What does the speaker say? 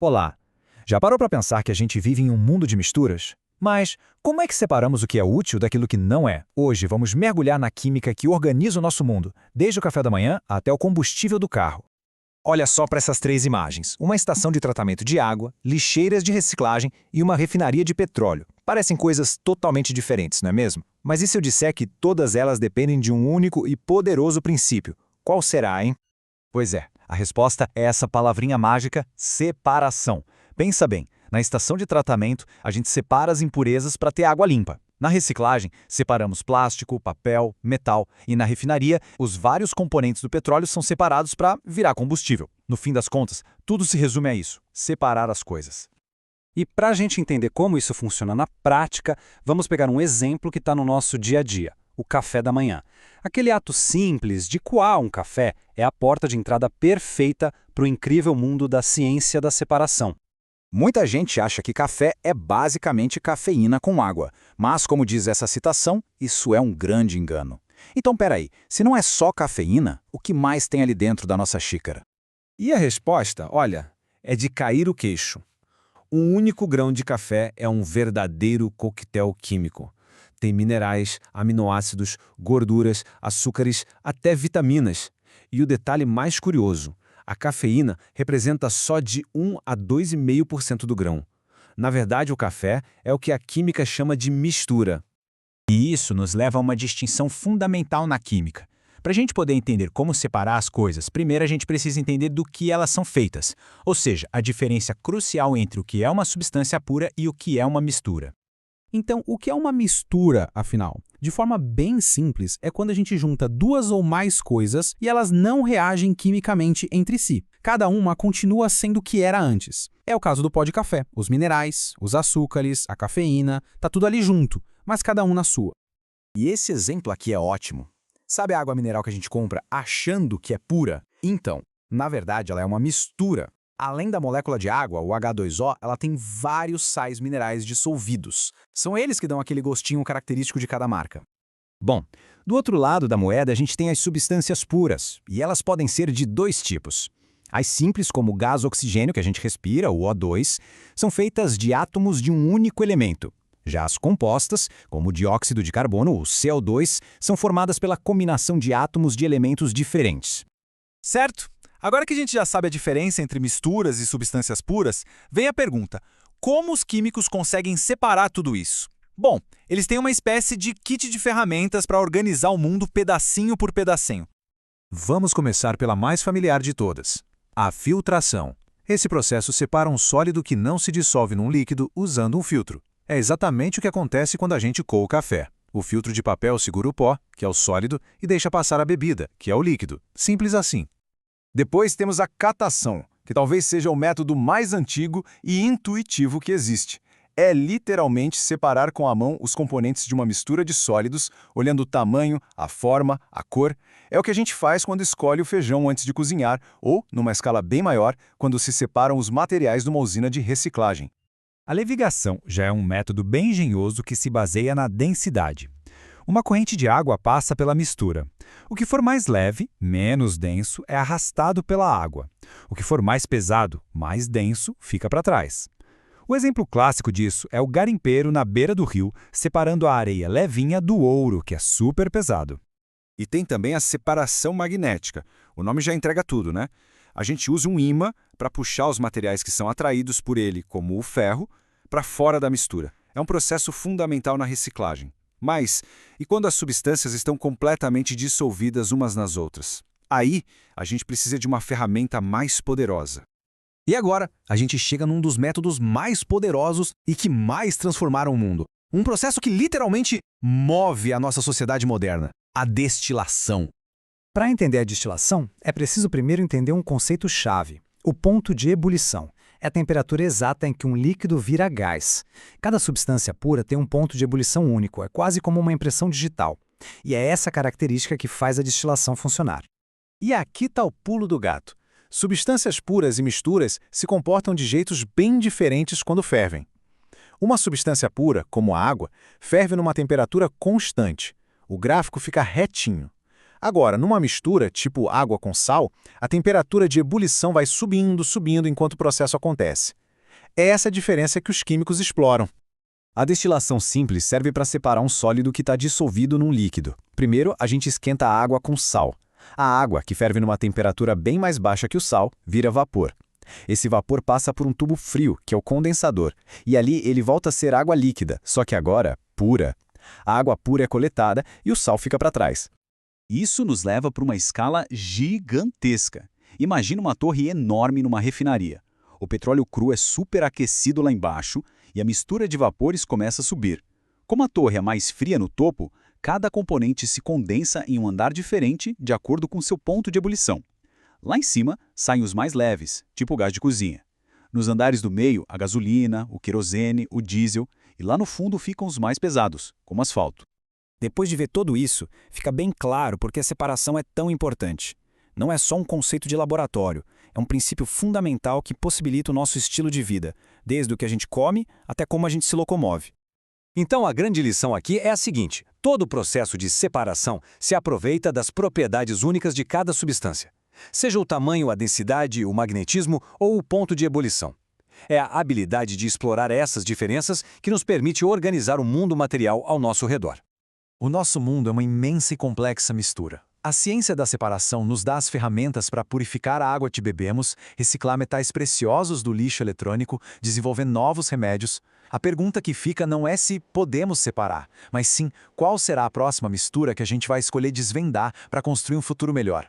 Olá! Já parou para pensar que a gente vive em um mundo de misturas? Mas como é que separamos o que é útil daquilo que não é? Hoje vamos mergulhar na química que organiza o nosso mundo, desde o café da manhã até o combustível do carro. Olha só para essas três imagens: uma estação de tratamento de água, lixeiras de reciclagem e uma refinaria de petróleo. Parecem coisas totalmente diferentes, não é mesmo? Mas e se eu disser que todas elas dependem de um único e poderoso princípio? Qual será, hein? Pois é, a resposta é essa palavrinha mágica: separação. Pensa bem, na estação de tratamento, a gente separa as impurezas para ter água limpa. Na reciclagem, separamos plástico, papel, metal. E na refinaria, os vários componentes do petróleo são separados para virar combustível. No fim das contas, tudo se resume a isso: separar as coisas. E para a gente entender como isso funciona na prática, vamos pegar um exemplo que está no nosso dia a dia: o café da manhã. Aquele ato simples de coar um café é a porta de entrada perfeita para o incrível mundo da ciência da separação. Muita gente acha que café é basicamente cafeína com água, mas, como diz essa citação, isso é um grande engano. Então, peraí, se não é só cafeína, o que mais tem ali dentro da nossa xícara? E a resposta, olha, é de cair o queixo. Um único grão de café é um verdadeiro coquetel químico. Tem minerais, aminoácidos, gorduras, açúcares, até vitaminas. E o detalhe mais curioso: a cafeína representa só de 1 a 2,5% do grão. Na verdade, o café é o que a química chama de mistura. E isso nos leva a uma distinção fundamental na química. Para a gente poder entender como separar as coisas, primeiro a gente precisa entender do que elas são feitas, ou seja, a diferença crucial entre o que é uma substância pura e o que é uma mistura. Então, o que é uma mistura, afinal? De forma bem simples, é quando a gente junta duas ou mais coisas e elas não reagem quimicamente entre si. Cada uma continua sendo o que era antes. É o caso do pó de café. Os minerais, os açúcares, a cafeína, tá tudo ali junto, mas cada um na sua. E esse exemplo aqui é ótimo. Sabe a água mineral que a gente compra achando que é pura? Então, na verdade, ela é uma mistura. Além da molécula de água, o H2O, ela tem vários sais minerais dissolvidos. São eles que dão aquele gostinho característico de cada marca. Bom, do outro lado da moeda a gente tem as substâncias puras, e elas podem ser de dois tipos. As simples, como o gás oxigênio que a gente respira, o O2, são feitas de átomos de um único elemento. Já as compostas, como o dióxido de carbono, o CO2, são formadas pela combinação de átomos de elementos diferentes. Certo? Agora que a gente já sabe a diferença entre misturas e substâncias puras, vem a pergunta: como os químicos conseguem separar tudo isso? Bom, eles têm uma espécie de kit de ferramentas para organizar o mundo pedacinho por pedacinho. Vamos começar pela mais familiar de todas: a filtração. Esse processo separa um sólido que não se dissolve num líquido usando um filtro. É exatamente o que acontece quando a gente coa o café. O filtro de papel segura o pó, que é o sólido, e deixa passar a bebida, que é o líquido. Simples assim. Depois temos a catação, que talvez seja o método mais antigo e intuitivo que existe. É literalmente separar com a mão os componentes de uma mistura de sólidos, olhando o tamanho, a forma, a cor. É o que a gente faz quando escolhe o feijão antes de cozinhar, ou, numa escala bem maior, quando se separam os materiais de uma usina de reciclagem. A levigação já é um método bem engenhoso que se baseia na densidade. Uma corrente de água passa pela mistura. O que for mais leve, menos denso, é arrastado pela água. O que for mais pesado, mais denso, fica para trás. O exemplo clássico disso é o garimpeiro na beira do rio, separando a areia levinha do ouro, que é super pesado. E tem também a separação magnética. O nome já entrega tudo, né? A gente usa um ímã para puxar os materiais que são atraídos por ele, como o ferro, para fora da mistura. É um processo fundamental na reciclagem. Mas, e quando as substâncias estão completamente dissolvidas umas nas outras? Aí, a gente precisa de uma ferramenta mais poderosa. E agora, a gente chega num dos métodos mais poderosos e que mais transformaram o mundo. Um processo que literalmente move a nossa sociedade moderna: a destilação. Para entender a destilação, é preciso primeiro entender um conceito-chave: o ponto de ebulição. É a temperatura exata em que um líquido vira gás. Cada substância pura tem um ponto de ebulição único, é quase como uma impressão digital. E é essa característica que faz a destilação funcionar. E aqui está o pulo do gato. Substâncias puras e misturas se comportam de jeitos bem diferentes quando fervem. Uma substância pura, como a água, ferve numa temperatura constante. O gráfico fica retinho. Agora, numa mistura, tipo água com sal, a temperatura de ebulição vai subindo, subindo enquanto o processo acontece. É essa a diferença que os químicos exploram. A destilação simples serve para separar um sólido que está dissolvido num líquido. Primeiro, a gente esquenta a água com sal. A água, que ferve numa temperatura bem mais baixa que o sal, vira vapor. Esse vapor passa por um tubo frio, que é o condensador, e ali ele volta a ser água líquida, só que agora pura. A água pura é coletada e o sal fica para trás. Isso nos leva para uma escala gigantesca. Imagina uma torre enorme numa refinaria. O petróleo cru é superaquecido lá embaixo e a mistura de vapores começa a subir. Como a torre é mais fria no topo, cada componente se condensa em um andar diferente de acordo com seu ponto de ebulição. Lá em cima saem os mais leves, tipo o gás de cozinha. Nos andares do meio, a gasolina, o querosene, o diesel, e lá no fundo ficam os mais pesados, como asfalto. Depois de ver tudo isso, fica bem claro por que a separação é tão importante. Não é só um conceito de laboratório, é um princípio fundamental que possibilita o nosso estilo de vida, desde o que a gente come até como a gente se locomove. Então a grande lição aqui é a seguinte: todo o processo de separação se aproveita das propriedades únicas de cada substância, seja o tamanho, a densidade, o magnetismo ou o ponto de ebulição. É a habilidade de explorar essas diferenças que nos permite organizar o mundo material ao nosso redor. O nosso mundo é uma imensa e complexa mistura. A ciência da separação nos dá as ferramentas para purificar a água que bebemos, reciclar metais preciosos do lixo eletrônico, desenvolver novos remédios. A pergunta que fica não é se podemos separar, mas sim qual será a próxima mistura que a gente vai escolher desvendar para construir um futuro melhor.